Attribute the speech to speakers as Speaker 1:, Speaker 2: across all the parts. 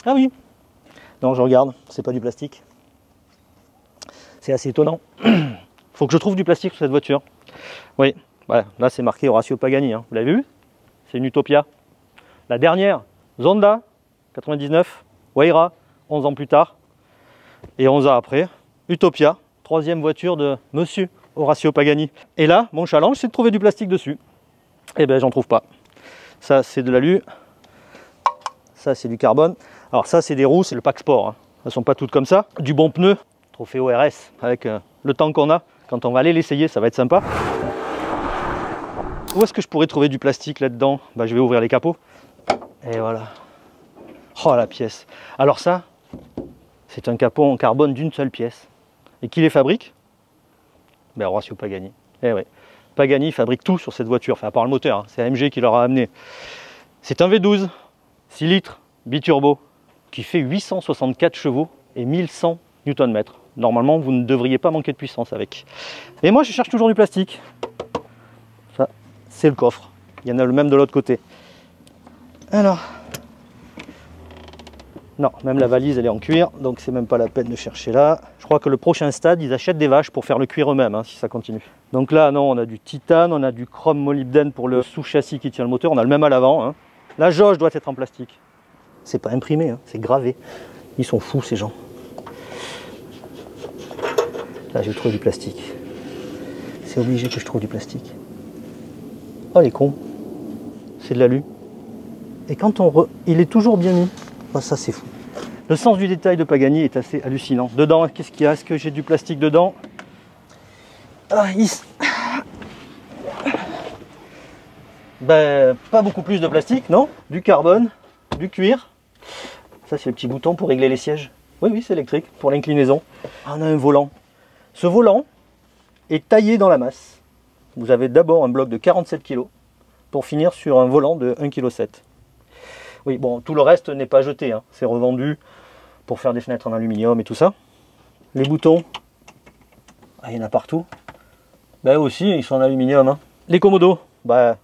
Speaker 1: Ah oui. Non, je regarde, c'est pas du plastique. C'est assez étonnant. Faut que je trouve du plastique sur cette voiture. Oui, voilà, là c'est marqué Horacio Pagani, hein. Vous l'avez vu? C'est une Utopia. La dernière, Zonda, 99, Wayra, 11 ans plus tard. Et 11 ans après, Utopia, troisième voiture de Monsieur Horacio Pagani. Et là, mon challenge, c'est de trouver du plastique dessus. Eh ben, j'en trouve pas. Ça, c'est de l'alu. Ça, c'est du carbone. Alors ça, c'est des roues, c'est le pack sport, hein. Elles sont pas toutes comme ça. Du bon pneu, trophée ORS, avec le temps qu'on a. Quand on va aller l'essayer, ça va être sympa. Où est-ce que je pourrais trouver du plastique là-dedans? Bah, je vais ouvrir les capots. Et voilà. Oh, la pièce. Alors ça, c'est un capot en carbone d'une seule pièce. Et qui les fabrique? Ben, Horacio Pagani. Eh ouais. Pagani fabrique tout sur cette voiture, enfin à part le moteur, hein. C'est AMG qui leur a amené. C'est un V12, 6 litres, biturbo, qui fait 864 chevaux et 1100 Nm. Normalement, vous ne devriez pas manquer de puissance avec. Et moi, je cherche toujours du plastique. Ça, c'est le coffre. Il y en a le même de l'autre côté. Alors, non, même la valise, elle est en cuir, donc c'est même pas la peine de chercher là. Je crois que le prochain stade, ils achètent des vaches pour faire le cuir eux-mêmes, hein, si ça continue. Donc là, non, on a du titane, on a du chrome molybdène pour le sous-châssis qui tient le moteur, on a le même à l'avant, hein. La jauge doit être en plastique. C'est pas imprimé, hein, c'est gravé. Ils sont fous, ces gens. Là, je trouve du plastique. C'est obligé que je trouve du plastique. Oh, les cons. C'est de l'alu. Et quand on... Il est toujours bien mis. Oh, ça, c'est fou. Le sens du détail de Pagani est assez hallucinant. Dedans, qu'est-ce qu'il y a? Est-ce que j'ai du plastique dedans? Ah, Ben, pas beaucoup plus de plastique, non? Du carbone, du cuir. Ça, c'est le petit bouton pour régler les sièges. Oui, oui, c'est électrique, pour l'inclinaison. Ah, on a un volant. Ce volant est taillé dans la masse. Vous avez d'abord un bloc de 47 kg pour finir sur un volant de 1,7 kg. Oui, bon, tout le reste n'est pas jeté, hein. C'est revendu pour faire des fenêtres en aluminium et tout ça. Les boutons, ah, il y en a partout. Ben aussi, ils sont en aluminium, hein. Les commodos, ben,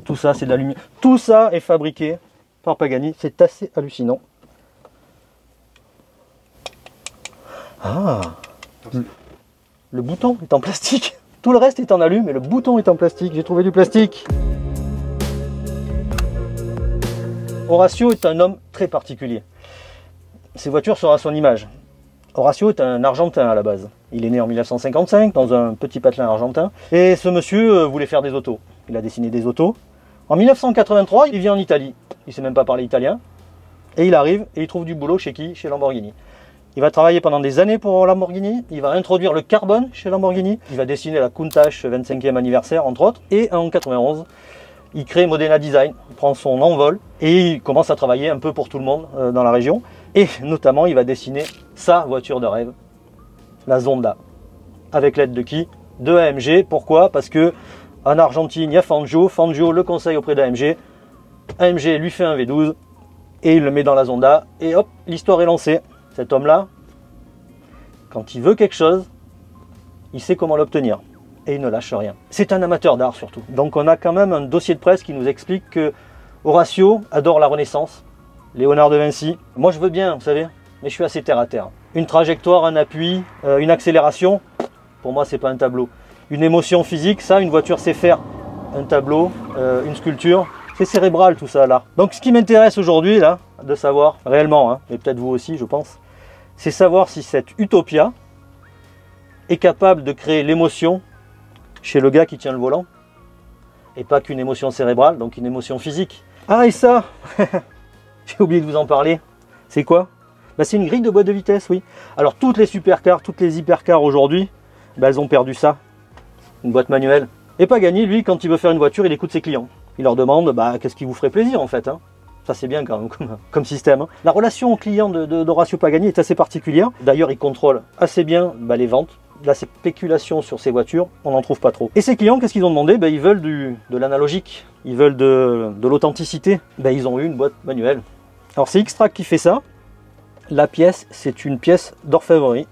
Speaker 1: tout ça c'est de l'aluminium. Tout ça est fabriqué par Pagani, c'est assez hallucinant. Ah, le bouton est en plastique. Tout le reste est en alu, mais le bouton est en plastique. J'ai trouvé du plastique. Horacio est un homme très particulier. Ses voitures sont à son image. Horacio est un Argentin à la base. Il est né en 1955 dans un petit patelin argentin. Et ce monsieur voulait faire des autos. Il a dessiné des autos. En 1983, il vient en Italie. Il ne sait même pas parler italien. Et il arrive et il trouve du boulot chez qui? Chez Lamborghini. Il va travailler pendant des années pour Lamborghini. Il va introduire le carbone chez Lamborghini. Il va dessiner la Countach 25e anniversaire, entre autres. Et en 91, il crée Modena Design. Il prend son envol et il commence à travailler un peu pour tout le monde dans la région. Et notamment, il va dessiner sa voiture de rêve, la Zonda. Avec l'aide de qui? De AMG. Pourquoi? Parce que en Argentine, il y a Fangio. Fangio le conseille auprès d'AMG. AMG lui fait un V12 et il le met dans la Zonda. Et hop, l'histoire est lancée. Cet homme-là, quand il veut quelque chose, il sait comment l'obtenir. Et il ne lâche rien. C'est un amateur d'art surtout. Donc on a quand même un dossier de presse qui nous explique que Horacio adore la Renaissance, Léonard de Vinci. Moi je veux bien, vous savez, mais je suis assez terre à terre. Une trajectoire, un appui, une accélération, pour moi c'est pas un tableau. Une émotion physique, ça une voiture sait faire. Un tableau, une sculpture, c'est cérébral tout ça là. Donc ce qui m'intéresse aujourd'hui là, de savoir réellement, hein, et peut-être vous aussi je pense, c'est savoir si cette Utopia est capable de créer l'émotion chez le gars qui tient le volant, et pas qu'une émotion cérébrale, donc une émotion physique. Ah et ça, j'ai oublié de vous en parler, c'est quoi? Ben, c'est une grille de boîte de vitesse, oui. Alors toutes les supercars, toutes les hypercars aujourd'hui, ben, elles ont perdu ça, une boîte manuelle. Et Pagani, lui, quand il veut faire une voiture, il écoute ses clients. Il leur demande, bah, qu'est-ce qui vous ferait plaisir en fait, hein. Ça c'est bien quand même comme système, hein. La relation au client d'Horacio Pagani est assez particulière. D'ailleurs, il contrôle assez bien les ventes. La spéculation sur ces voitures, on n'en trouve pas trop. Et ces clients, qu'est-ce qu'ils ont demandé? Ils veulent de l'analogique, ils veulent de l'authenticité. Ils ont eu une boîte manuelle. Alors c'est Xtrac qui fait ça. La pièce, c'est une pièce d'orfèvrerie.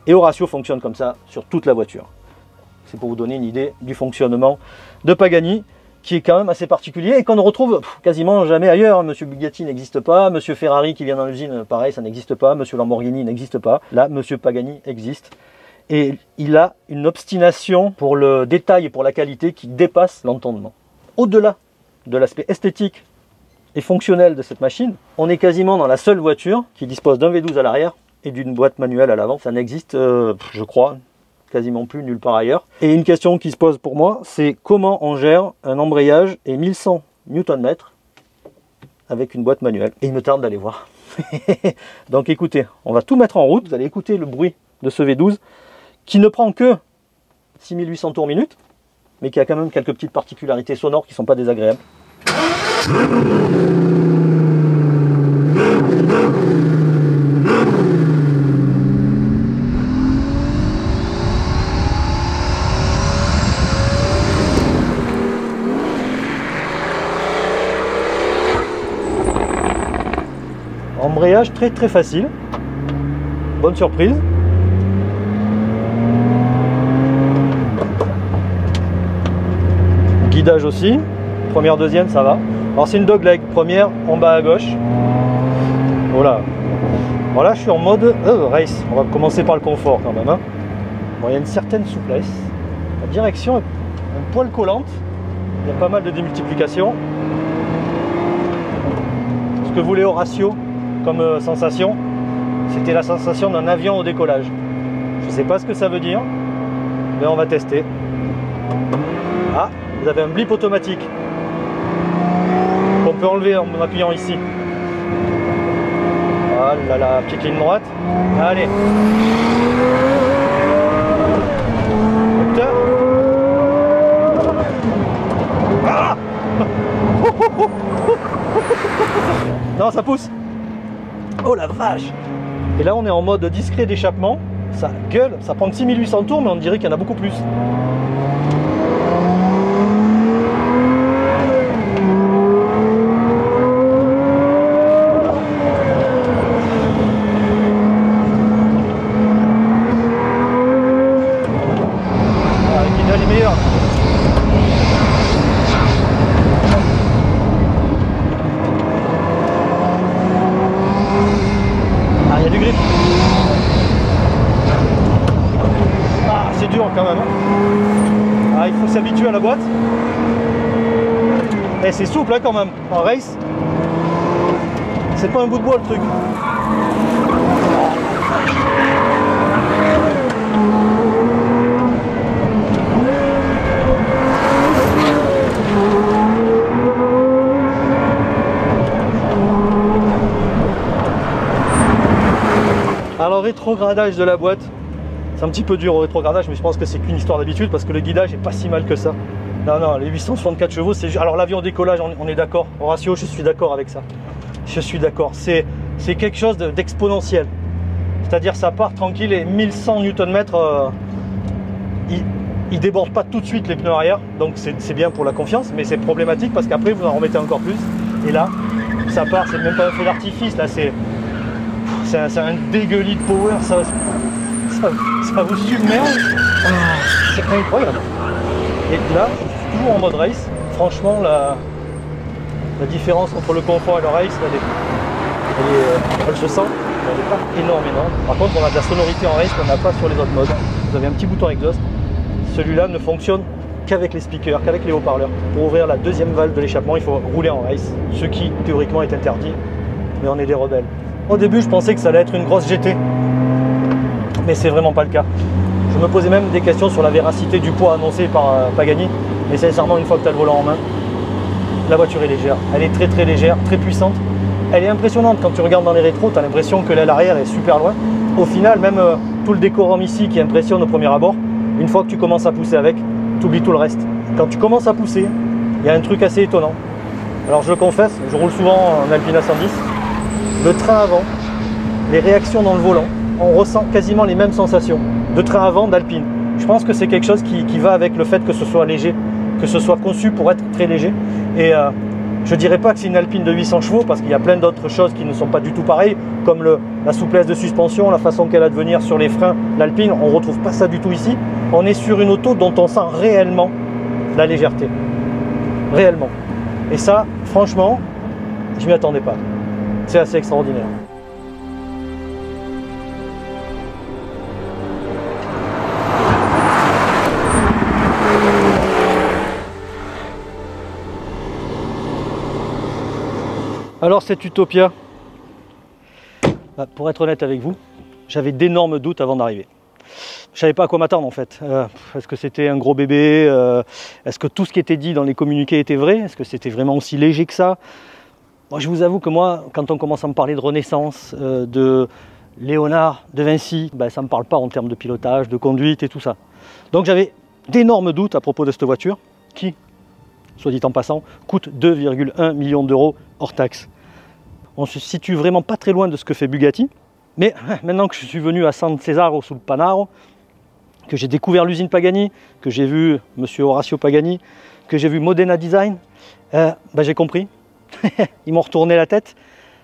Speaker 1: Et Horacio fonctionne comme ça sur toute la voiture. C'est pour vous donner une idée du fonctionnement de Pagani, qui est quand même assez particulier et qu'on ne retrouve quasiment jamais ailleurs. Monsieur Bugatti n'existe pas, Monsieur Ferrari qui vient dans l'usine, pareil, ça n'existe pas, Monsieur Lamborghini n'existe pas. Là, Monsieur Pagani existe. Et il a une obstination pour le détail et pour la qualité qui dépasse l'entendement. Au-delà de l'aspect esthétique et fonctionnel de cette machine, on est quasiment dans la seule voiture qui dispose d'un V12 à l'arrière et d'une boîte manuelle à l'avant. Ça n'existe, je crois, quasiment plus nulle part ailleurs. Et une question qui se pose pour moi, c'est comment on gère un embrayage et 1100 Nm avec une boîte manuelle. Et il me tarde d'aller voir. Donc écoutez, on va tout mettre en route. Vous allez écouter le bruit de ce V12 qui ne prend que 6800 tours minute, mais qui a quand même quelques petites particularités sonores qui ne sont pas désagréables. Embrayage très facile, bonne surprise. Guidage aussi, première, deuxième, ça va. Alors c'est une dogleg, première en bas à gauche. Voilà. Voilà, je suis en mode race. On va commencer par le confort quand même. Hein. Bon, il y a une certaine souplesse. La direction est un poil collante. Il y a pas mal de démultiplication. Ce que voulait Horacio comme sensation, c'était la sensation d'un avion au décollage. Je ne sais pas ce que ça veut dire, mais on va tester. Ah, vous avez un blip automatique qu'on peut enlever en appuyant ici. Ah là là, petite ligne droite. Allez. Moteur. Ah non, ça pousse. Oh la vache! Et là on est en mode discret d'échappement, ça gueule, ça prend 6800 tours mais on dirait qu'il y en a beaucoup plus. Ah, le guidage est meilleur. Il y a du grip. Ah, c'est dur quand même. Ah, il faut s'habituer à la boîte. Et c'est souple hein, quand même. En race, c'est pas un bout de bois le truc. Alors rétrogradage de la boîte, c'est un petit peu dur au rétrogradage, mais je pense que c'est qu'une histoire d'habitude parce que le guidage est pas si mal que ça. Non, les 864 chevaux, c'est juste... Alors l'avion décollage, on est d'accord. Horacio, je suis d'accord avec ça. Je suis d'accord. C'est quelque chose d'exponentiel. C'est-à-dire ça part tranquille et 1100 Nm, il déborde pas tout de suite les pneus arrière, donc c'est bien pour la confiance, mais c'est problématique parce qu'après vous en remettez encore plus. Et là, ça part, c'est même pas un feu d'artifice, là c'est un dégueulis de power, ça vous submerge. C'est incroyable. Et là, je suis toujours en mode race. Franchement, la différence entre le confort et le race, elle se sent, mais elle n'est pas énorme. Par contre, on a de la sonorité en race qu'on n'a pas sur les autres modes. Vous avez un petit bouton exhaust. Celui-là ne fonctionne qu'avec les speakers, qu'avec les haut-parleurs. Pour ouvrir la deuxième valve de l'échappement, il faut rouler en race, ce qui théoriquement est interdit, mais on est des rebelles. Au début, je pensais que ça allait être une grosse GT, mais c'est vraiment pas le cas. Je me posais même des questions sur la véracité du poids annoncé par Pagani, mais sincèrement, une fois que tu as le volant en main, la voiture est légère. Elle est très légère, très puissante. Elle est impressionnante quand tu regardes dans les rétros, tu as l'impression que l'aile arrière est super loin. Au final, même tout le décorum ici qui impressionne au premier abord, une fois que tu commences à pousser avec, tu oublies tout le reste. Quand tu commences à pousser, il y a un truc assez étonnant. Alors je le confesse, je roule souvent en Alpine A110. Le train avant, les réactions dans le volant, on ressent quasiment les mêmes sensations de train avant d'Alpine. Je pense que c'est quelque chose qui va avec le fait que ce soit léger, que ce soit conçu pour être très léger. Et je ne dirais pas que c'est une Alpine de 800 chevaux parce qu'il y a plein d'autres choses qui ne sont pas du tout pareilles, comme la souplesse de suspension, la façon qu'elle a de venir sur les freins. L'Alpine, on ne retrouve pas ça du tout ici. On est sur une auto dont on sent réellement la légèreté. réellement. Et ça, franchement, je m'y attendais pas. C'est assez extraordinaire. Alors cette Utopia, pour être honnête avec vous, j'avais d'énormes doutes avant d'arriver. Je ne savais pas à quoi m'attendre en fait. Est-ce que c'était un gros bébé? Est-ce que tout ce qui était dit dans les communiqués était vrai? Est-ce que c'était vraiment aussi léger que ça? Moi, je vous avoue que moi, quand on commence à me parler de Renaissance, de Léonard, de Vinci, ça ne me parle pas en termes de pilotage, de conduite et tout ça. Donc j'avais d'énormes doutes à propos de cette voiture qui, soit dit en passant, coûte 2,1 millions d'euros hors taxe. On se situe vraiment pas très loin de ce que fait Bugatti. Mais maintenant que je suis venu à San Cesaro sul Panaro, que j'ai découvert l'usine Pagani, que j'ai vu monsieur Horacio Pagani, que j'ai vu Modena Design, j'ai compris. Ils m'ont retourné la tête.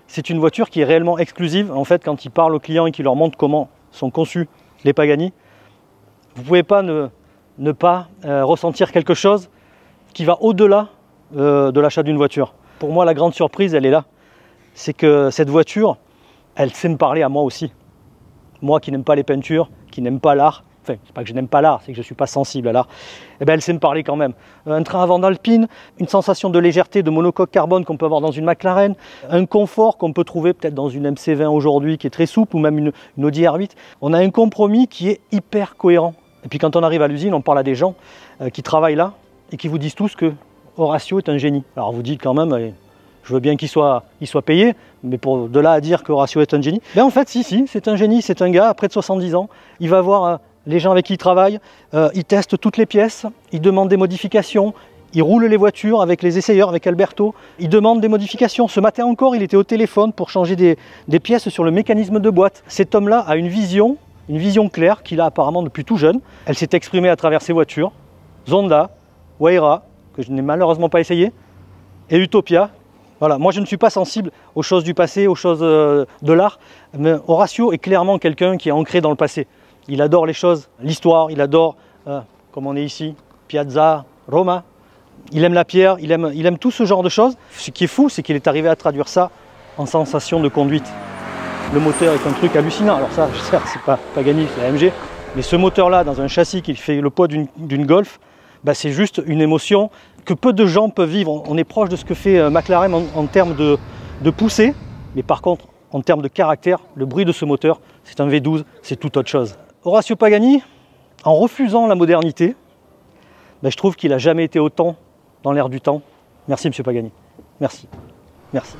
Speaker 1: C'est une voiture qui est réellement exclusive. En fait, quand ils parlent aux clients et qu'ils leur montrent comment sont conçus les Pagani, vous ne pouvez pas ne pas ressentir quelque chose qui va au-delà de l'achat d'une voiture. Pour moi, la grande surprise, elle est là. C'est que cette voiture, elle sait me parler à moi aussi. Moi qui n'aime pas les peintures, qui n'aime pas l'art, enfin, c'est pas que je n'aime pas l'art, c'est que je ne suis pas sensible à l'art, elle sait me parler quand même. Un train avant d'Alpine, une sensation de légèreté, de monocoque carbone qu'on peut avoir dans une McLaren, un confort qu'on peut trouver peut-être dans une MC20 aujourd'hui qui est très souple, ou même une Audi R8. On a un compromis qui est hyper cohérent. Et puis quand on arrive à l'usine, on parle à des gens qui travaillent là et qui vous disent tous que Horacio est un génie. Alors vous dites quand même, je veux bien qu'il soit payé, mais pour de là à dire que Horacio est un génie, en fait si, c'est un génie, c'est un gars à près de 70 ans, il va voir les gens avec qui il travaille, il teste toutes les pièces, il demande des modifications, il roule les voitures avec les essayeurs, avec Alberto, il demande des modifications. Ce matin encore, il était au téléphone pour changer des pièces sur le mécanisme de boîte. Cet homme-là a une vision claire qu'il a apparemment depuis tout jeune. Elle s'est exprimée à travers ses voitures, Zonda, Wayra, que je n'ai malheureusement pas essayé, et Utopia. Voilà, moi je ne suis pas sensible aux choses du passé, aux choses de l'art, mais Horacio est clairement quelqu'un qui est ancré dans le passé. Il adore les choses, l'histoire, il adore, comme on est ici, Piazza Roma, il aime la pierre, il aime tout ce genre de choses. Ce qui est fou, c'est qu'il est arrivé à traduire ça en sensation de conduite. Le moteur est un truc hallucinant, alors ça, certes, c'est pas Pagani, c'est AMG, mais ce moteur-là, dans un châssis qui fait le poids d'une Golf, c'est juste une émotion que peu de gens peuvent vivre. On est proche de ce que fait McLaren en termes de poussée, mais par contre, en termes de caractère, le bruit de ce moteur, c'est un V12, c'est tout autre chose. Horacio Pagani, en refusant la modernité, je trouve qu'il n'a jamais été autant dans l'air du temps. Merci, monsieur Pagani. Merci. Merci.